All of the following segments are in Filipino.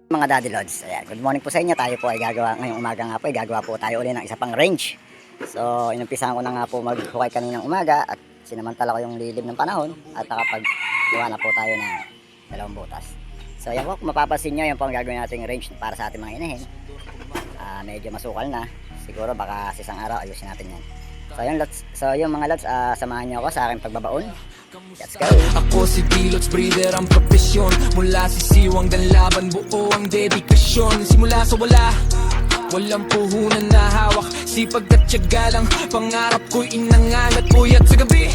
Mga Daddy Lods, ayan, good morning po sa inyo. Tayo po ay gagawa, ngayong umaga nga po ay gagawa po tayo uli ng isa pang range. So inumpisahan ko na nga po maghukay kaninang umaga at sinamantala ko yung lilib ng panahon at nakapaggawa na po tayo ng dalawang butas. So ayan po, kung mapapansin nyo, yan po ang gagawin nating range para sa ating mga inahin. Medyo masukal na, siguro baka sa isang araw ayusin natin yan. So yun, Lods, so yung mga Lods, samahan nyo ako sa aking pagbabaon. Let's go! Ako si D-Lods, breeder ang profesyon. Mula sisiwang dan laban, buo ang dedikasyon. Simula sa wala, walang puhunan na hawak. Sipag at tiyaga lang, pangarap ko'y inangan at puyat sa gabi.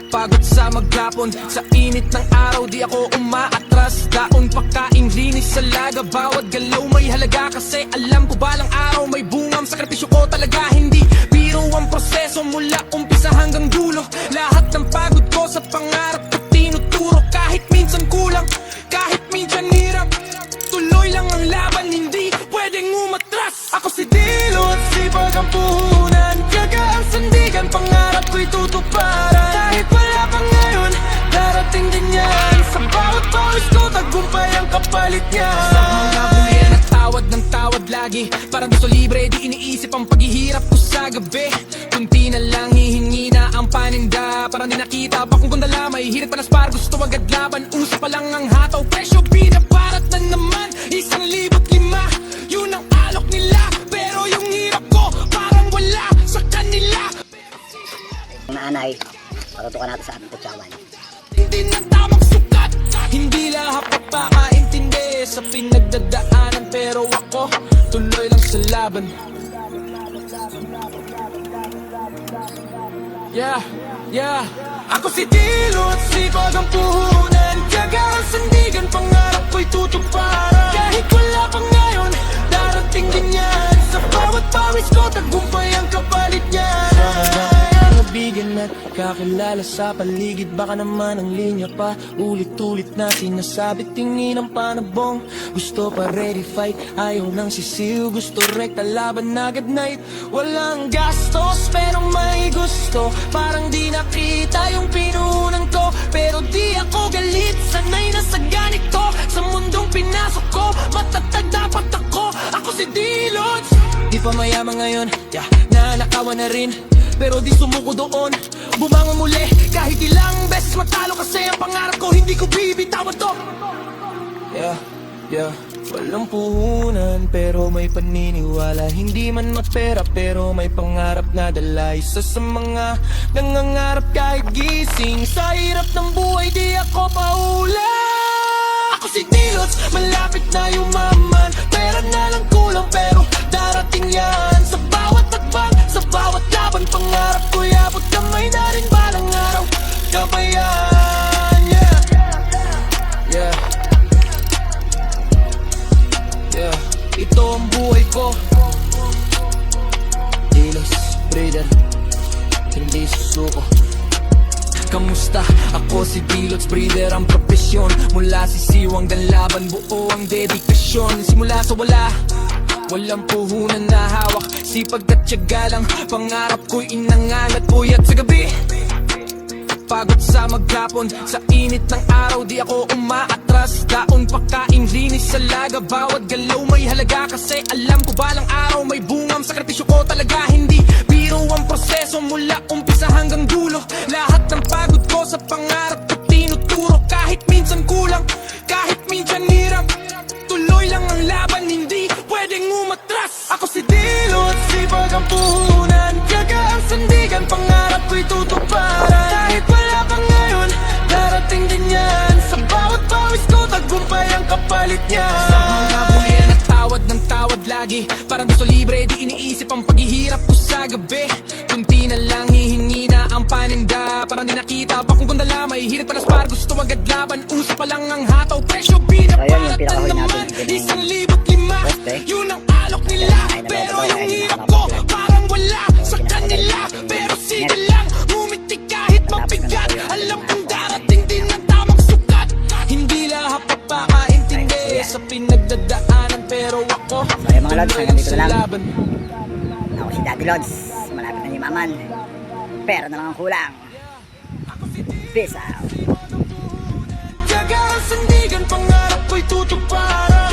Pagod sa maghapon, sa init ng araw, di ako umaatras. Daon pagkain, linis sa laga, bawat galaw may halaga. Kasi alam ko balang araw may bungam, sakripisyo ko talaga. Hindi biro ang proseso mula umpisa hanggang dulo. Lahat ng pagod ko sa pangarap ko tinuturo. Kahit minsan kulang, kahit minsan hirap, tuloy lang ang laban, hindi pwedeng umatras. Ako si D-Lods, sipag ang puhunan, tiyaga ang sandigan, pangarap ko'y tutuparan. Kahit wala pa ngayon, darating din yan. Sa bawat pawis ko, tagumpay ang kapalit niya. Sa mga buyan at tawad ng tawad lagi, parang gusto libre, di iniisip ang paghihirap ko sa gabi. Kunti na lang hihingi na ang paninda, parang di nakita pa kung gundala. May hirit pa na spar, gusto agad laban, uso pa lang ang hataw. Presyo binabarat na naman, 1,500. Yun ang alok nila, pero yung hirap ko parang wala sa kanila. Mga anay, patutukan natin sa ating kutsawan. Hindi na tamang sukat, hindi lahat papakaintindi sa pinagdadaanan, pero ako tuloy lang sa laban. Yeah, ako si D-Lods, sipag ang puhunan, tiyaga ang sandigan, pangarap ko'y tutuparan. Kahit wala pa ngayon, darating din yan. Sa bawat pawis ko, tagumpay ang kapalit niyan. Bigan at kakilala sa paligid, baka naman ang linya pa ulit-ulit na sinasabi, tingin ang panabong. Gusto pa ready fight, ayaw nang sisiw, gusto rekta laban agad night. Walang gastos pero may gusto, parang di nakita yung pinunan ko. Pero di ako galit, sanay na sa ganito. Sa mundong pinasok ko, matatag dapat ako. Ako si D-Lods, di pa mayaman ngayon, nanakawan na rin, pero di sumuko doon, bumangon muli. Kahit ilang beses matalo, kasi ang pangarap ko hindi ko bibitawan to. Yeah, walang puhunan pero may paniniwala. Hindi man mapera pero may pangarap na dala. Isa sa mga nangangarap kahit gising, sa hirap ng buhay di ako paula. Ako si D-Lods, malapit na yumaman, pera na lang kulang pero darating yan. Sa bawat takban, sa bawat laban, pangarap ko'y abot kamay na rin balang araw. Kabayan, yeah. Ito ang buhay ko, D-Lods, breeder, hindi susuko. Kamusta? Ako si D-Lods, breeder ang profesyon. Mula sisiwang dan laban, buo ang dedikasyon. Simula sa wala, walang puhunan na hawak. Sipag at tiyaga lang, pangarap ko'y inangan at puyat sa gabi. Pagod sa maghapon, sa init ng araw, di ako umaatras. Daon pagkain, linis sa laga, bawat galaw may halaga. Kasi alam ko balang araw may bungam, sakripisyo ko talaga. Hindi biro ang proseso mula umpisa hanggang dulo. Lahat ng pagod ko sa pangarap ko tinuturo. Kahit minsan kulang, kahit minsan hirap, tuloy lang ang laban, hindi pwedeng umatras. Ako si D-Lods, sipag ang puhunan, tiyaga ang sandigan, pangarap ko'y tutuparan. Kahit wala pa ngayon, darating din yan. Sa bawat pawis ko, tagumpay ang kapalit niya. Sa mga buyan at tawad ng tawad lagi, parang gusto libre, di iniisip ang paghihirap ko sa gabi. Kunti na lang hihingi na ang paninda, parang di nakita pa kung gundala. May hirit pa na spar, gusto agad laban, uso pa lang ang hataw. Presyo binabarat na naman, 1,500. Yun ang alok nila, pero yung hirap ko parang wala sa kanila. Pero sige lang, umitik kahit mabigat, alam kong darating din ang tamang sukat. Hindi lahat papakaintindi sa pinagdadaanan, pero ako mga Lods, tuloy lang sa lang. laban. Ako si Daddy Lods, malapit na yumaman, pera na lang ang kulang. Peace out. Daga ang sandigan, pangarap ko'y tutuparan.